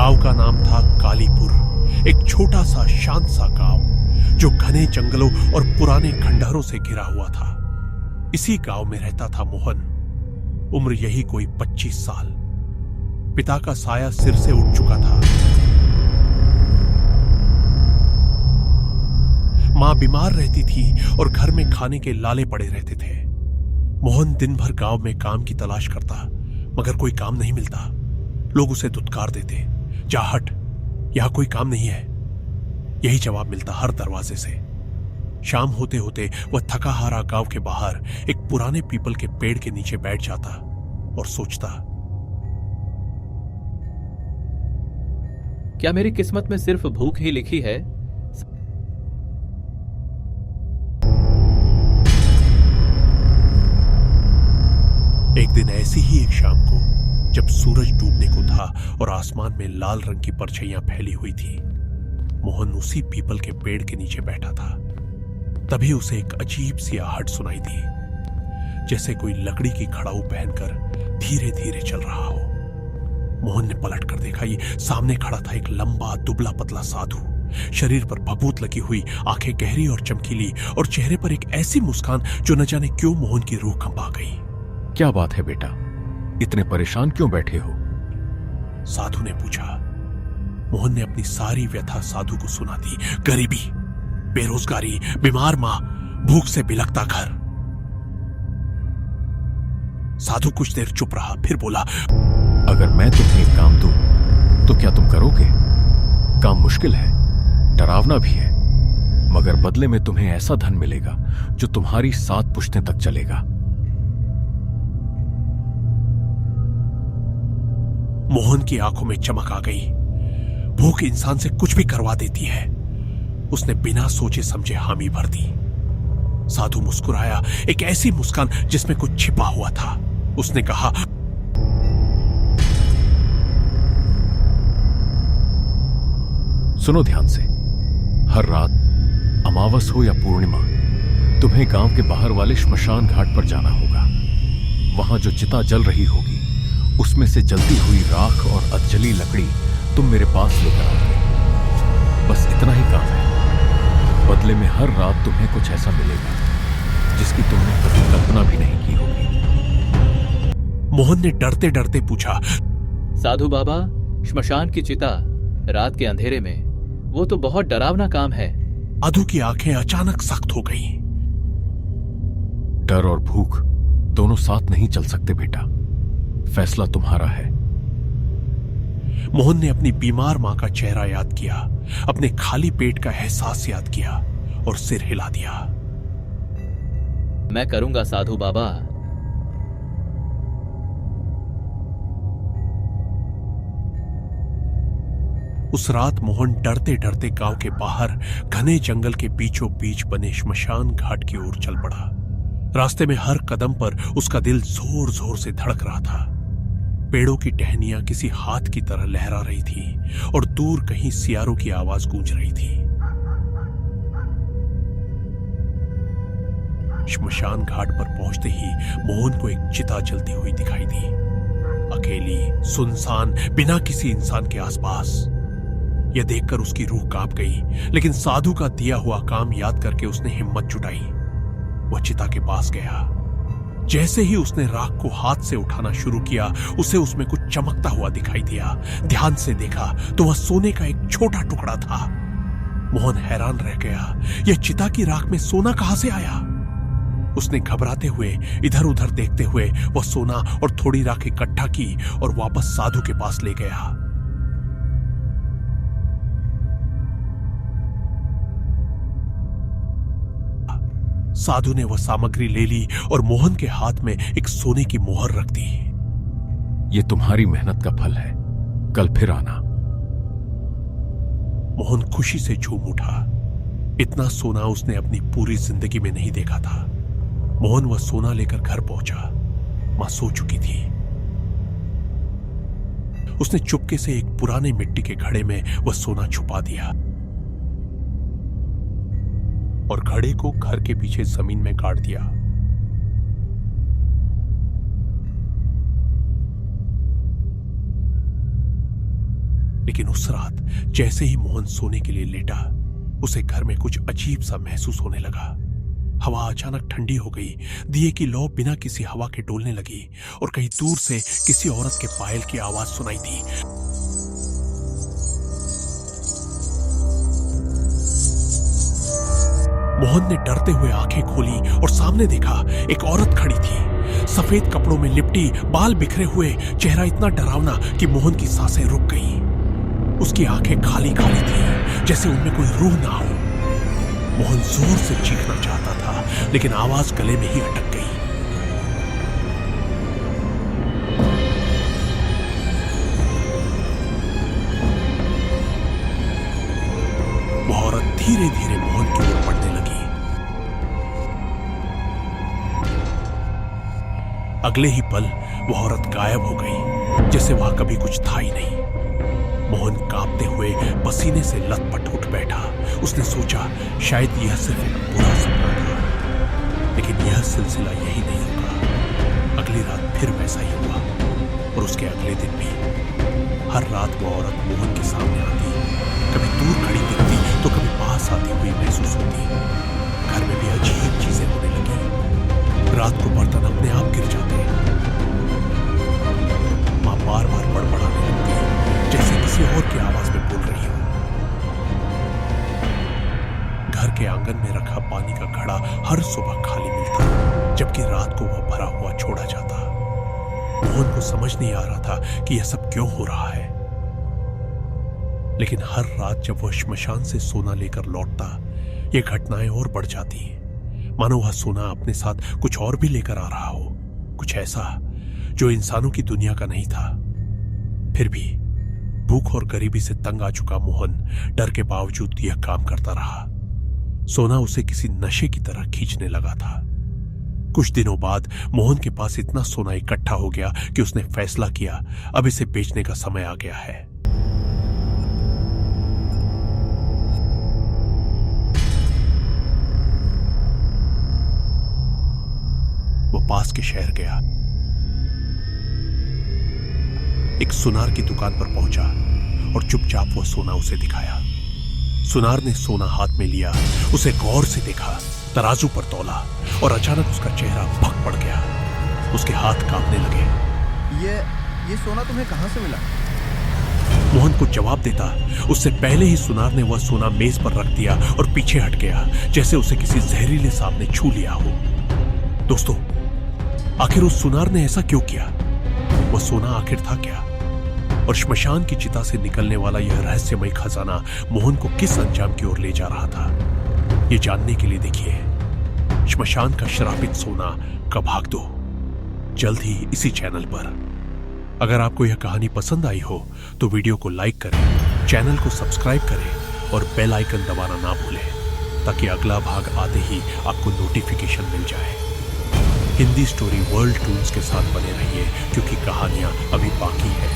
गांव का नाम था कालीपुर। एक छोटा सा शांत सा गांव जो घने जंगलों और पुराने खंडहरों से घिरा हुआ था। इसी गांव में रहता था मोहन। उम्र यही कोई 25 साल। पिता का साया सिर से उठ चुका था। मां बीमार रहती थी और घर में खाने के लाले पड़े रहते थे। मोहन दिन भर गांव में काम की तलाश करता, मगर कोई काम नहीं मिलता। लोग उसे दुत्कार देते, जा हट, यहां कोई काम नहीं है। यही जवाब मिलता हर दरवाजे से। शाम होते होते वह थका हारा गांव के बाहर एक पुराने पीपल के पेड़ के नीचे बैठ जाता और सोचता, क्या मेरी किस्मत में सिर्फ भूख ही लिखी है? एक दिन ऐसी ही एक शाम को जब सूरज डूबने को था और आसमान में लाल रंग की परछाइयां फैली हुई थी, मोहन उसी पीपल के पेड़ के नीचे बैठा था। तभी उसे एक अजीब सी आहट सुनाई दी, जैसे कोई लकड़ी की खड़ाऊ पहनकर धीरे धीरे चल रहा हो। मोहन ने पलट कर देखा, ये सामने खड़ा था एक लंबा दुबला पतला साधु। शरीर पर भभूत लगी हुई, आंखें गहरी और चमकीली, और चेहरे पर एक ऐसी मुस्कान जो न जाने क्यों मोहन की रूह कंपा गई। क्या बात है बेटा, इतने परेशान क्यों बैठे हो? साधु ने पूछा। मोहन ने अपनी सारी व्यथा साधु को सुना दी। गरीबी, बेरोजगारी, बीमार मां, भूख से बिलखता घर। साधु कुछ देर चुप रहा, फिर बोला, अगर मैं तुम्हें एक काम दूं तो क्या तुम करोगे? काम मुश्किल है, डरावना भी है, मगर बदले में तुम्हें ऐसा धन मिलेगा जो तुम्हारी 7 पुश्तें तक चलेगा। मोहन की आंखों में चमक आ गई। भूख इंसान से कुछ भी करवा देती है। उसने बिना सोचे समझे हामी भर दी। साधु मुस्कुराया, एक ऐसी मुस्कान जिसमें कुछ छिपा हुआ था। उसने कहा, सुनो ध्यान से, हर रात, अमावस हो या पूर्णिमा, तुम्हें गांव के बाहर वाले श्मशान घाट पर जाना होगा। वहां जो चिता जल रही होगी, उसमें से जलती हुई राख और अधजली लकड़ी तुम मेरे पास लेकर आओगे। बस इतना ही काम है। बदले में हर रात तुम्हें कुछ ऐसा मिलेगा जिसकी तुमने कभी कल्पना भी नहीं की होगी। मोहन ने डरते डरते पूछा, साधु बाबा, श्मशान की चिता रात के अंधेरे में, वो तो बहुत डरावना काम है। साधु की आंखें अचानक सख्त हो गईं। डर और भूख दोनों साथ नहीं चल सकते बेटा, फैसला तुम्हारा है। मोहन ने अपनी बीमार मां का चेहरा याद किया, अपने खाली पेट का एहसास याद किया और सिर हिला दिया। मैं करूंगा साधु बाबा। उस रात मोहन डरते डरते गांव के बाहर घने जंगल के बीचों बीच बने श्मशान घाट की ओर चल पड़ा। रास्ते में हर कदम पर उसका दिल जोर जोर से धड़क रहा था। पेड़ों की टहनियां किसी हाथ की तरह लहरा रही थी और दूर कहीं सियारों की आवाज गूंज रही थी। श्मशान घाट पर पहुंचते ही मोहन को एक चिता जलती हुई दिखाई दी, अकेली, सुनसान, बिना किसी इंसान के आसपास। यह देखकर उसकी रूह कांप गई, लेकिन साधु का दिया हुआ काम याद करके उसने हिम्मत जुटाई। वह चिता के पास गया। जैसे ही उसने राख को हाथ से उठाना शुरू किया, उसे उसमें कुछ चमकता हुआ दिखाई दिया। ध्यान से देखा तो वह सोने का एक छोटा टुकड़ा था। मोहन हैरान रह गया, यह चिता की राख में सोना कहां से आया? उसने घबराते हुए इधर उधर देखते हुए वह सोना और थोड़ी राख इकट्ठा की और वापस साधु के पास ले गया। साधु ने वह सामग्री ले ली और मोहन के हाथ में एक सोने की मोहर रख दी। यह तुम्हारी मेहनत का फल है, कल फिर आना। मोहन खुशी से झूम उठा। इतना सोना उसने अपनी पूरी जिंदगी में नहीं देखा था। मोहन वह सोना लेकर घर पहुंचा। मां सो चुकी थी। उसने चुपके से एक पुराने मिट्टी के घड़े में वह सोना छुपा दिया और घड़े को घर के पीछे जमीन में गाड़ दिया। लेकिन उस रात जैसे ही मोहन सोने के लिए लेटा, उसे घर में कुछ अजीब सा महसूस होने लगा। हवा अचानक ठंडी हो गई, दिए की लौ बिना किसी हवा के डोलने लगी और कहीं दूर से किसी औरत के पायल की आवाज सुनाई दी। मोहन ने डरते हुए आंखें खोली और सामने देखा एक औरत खड़ी थी, सफेद कपड़ों में लिपटी, बाल बिखरे हुए, चेहरा इतना डरावना कि मोहन की सांसें रुक गईं। उसकी आंखें खाली खाली थी, जैसे उनमें कोई रूह ना हो। मोहन जोर से चीखना चाहता था, लेकिन आवाज गले में ही अटक गई। वह औरत धीरे धीरे मोहन की ओर बढ़ने लगी। अगले ही पल वह औरत गायब हो गई, जैसे वहां कभी कुछ था ही नहीं। मोहन कांपते हुए पसीने से लथपथ उठ बैठा। उसने सोचा शायद यह सिर्फ एक बुरा सपना था, लेकिन यह सिलसिला यही नहीं रुका। अगली रात फिर वैसा ही हुआ और उसके अगले दिन भी। हर रात वो औरत मोहन के सामने आती, कभी दूर खड़ी दिखती तो कभी पास आती हुई महसूस होती। घर में भी अजीब चीजें होने लगी। रात को बर्तन अपने आप गिर जाते, मां बार बार बड़बड़ाने लगती, जैसे किसी और की आवाज में बोल रही हो। घर के आंगन में रखा पानी का घड़ा हर सुबह खाली मिलता, जबकि रात को वह भरा हुआ छोड़ा जाता। मोहन को समझ नहीं आ रहा था कि यह सब क्यों हो रहा है, लेकिन हर रात जब वह श्मशान से सोना लेकर लौटता, ये घटनाएं और बढ़ जाती, मानो वह सोना अपने साथ कुछ और भी लेकर आ रहा हो, कुछ ऐसा जो इंसानों की दुनिया का नहीं था। फिर भी भूख और गरीबी से तंग आ चुका मोहन डर के बावजूद यह काम करता रहा। सोना उसे किसी नशे की तरह खींचने लगा था। कुछ दिनों बाद मोहन के पास इतना सोना इकट्ठा हो गया कि उसने फैसला किया अब इसे बेचने का समय आ गया है। वो पास के शहर गया, एक सुनार की दुकान पर पहुंचा और चुपचाप वो सोना उसे दिखाया। सुनार ने सोना हाथ में लिया, उसे गौर से देखा, तराजू पर तौला और अचानक उसका चेहरा भक पड़ गया। उसके हाथ कांपने लगे। ये सोना तुम्हें कहां से मिला? मोहन को जवाब देता उससे पहले ही सुनार ने वह सोना मेज पर रख दिया और पीछे हट गया, जैसे उसे किसी जहरीले सांप ने छू लिया हो। दोस्तों, आखिर उस सुनार ने ऐसा क्यों किया? वह सोना आखिर था क्या? और श्मशान की चिता से निकलने वाला यह रहस्यमय खजाना मोहन को किस अंजाम की ओर ले जा रहा था? ये जानने के लिए देखिए श्मशान का श्रापित सोना का भाग 2 जल्द ही इसी चैनल पर। अगर आपको यह कहानी पसंद आई हो तो वीडियो को लाइक करें, चैनल को सब्सक्राइब करें और बेल आइकन दबाना ना भूलें, ताकि अगला भाग आते ही आपको नोटिफिकेशन मिल जाए। हिंदी स्टोरी वर्ल्ड टूल्स के साथ बने रहिए, क्योंकि कहानियां अभी बाकी है।